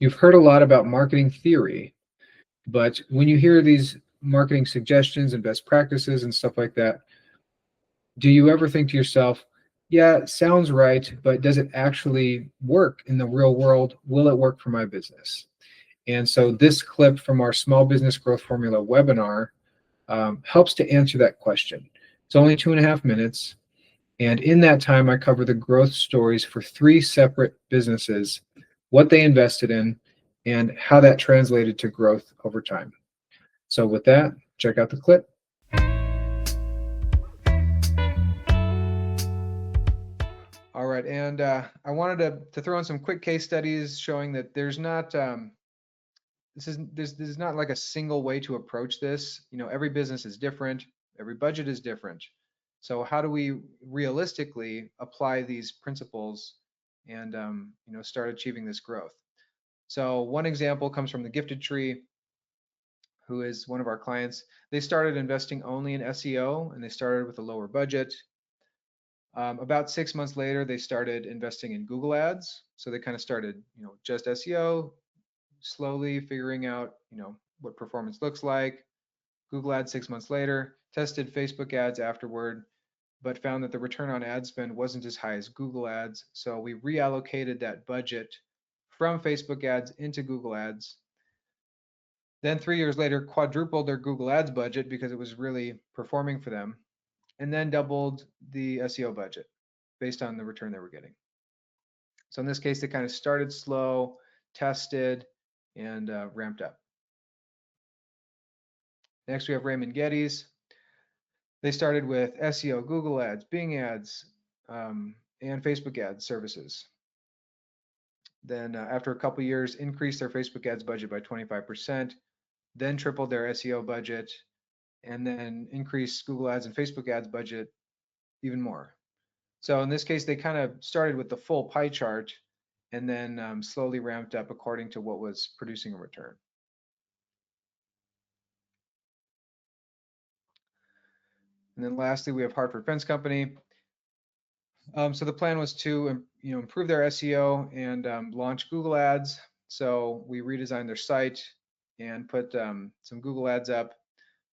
You've heard a lot about marketing theory, but when you hear these marketing suggestions and best practices and stuff like that, do you ever think to yourself, yeah, it sounds right, but does it actually work in the real world? Will it work for my business? And so this clip from our Small Business Growth Formula webinar helps to answer that question. It's only 2.5 minutes. And in that time, I cover the growth stories for 3 separate businesses, what they invested in, and how that translated to growth over time. So with that, check out the clip. All right, and I wanted to throw in some quick case studies showing that there's not this is not like a single way to approach this. You know, every business is different, every budget is different. So how do we realistically apply these principles and you know, start achieving this growth? So one example comes from the Gifted Tree, who is one of our clients. They started investing only in SEO, and they started with a lower budget. About 6 months later, they started investing in Google Ads. So they kind of started, you know, just SEO, slowly figuring out, you know, what performance looks like. Google Ads 6 months later, tested Facebook ads afterward, but found that the return on ad spend wasn't as high as Google Ads. So we reallocated that budget from Facebook ads into Google Ads. Then 3 years later, quadrupled their Google Ads budget because it was really performing for them, and then doubled the SEO budget based on the return they were getting. So in this case, they kind of started slow, tested, and ramped up. Next, we have Raymond Geddes. They started with SEO, Google Ads, Bing Ads, and Facebook Ads services. Then after a couple years, increased their Facebook Ads budget by 25%, then tripled their SEO budget, and then increased Google Ads and Facebook Ads budget even more. So in this case, they kind of started with the full pie chart and then slowly ramped up according to what was producing a return. And then lastly, we have Hartford Pence Company. So the plan was to improve their SEO and launch Google Ads. So we redesigned their site and put some Google Ads up.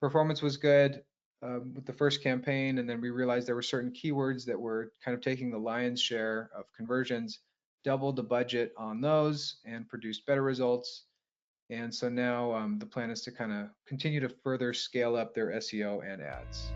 Performance was good with the first campaign, and then we realized there were certain keywords that were kind of taking the lion's share of conversions, doubled the budget on those, and produced better results. And so now the plan is to kind of continue to further scale up their SEO and ads.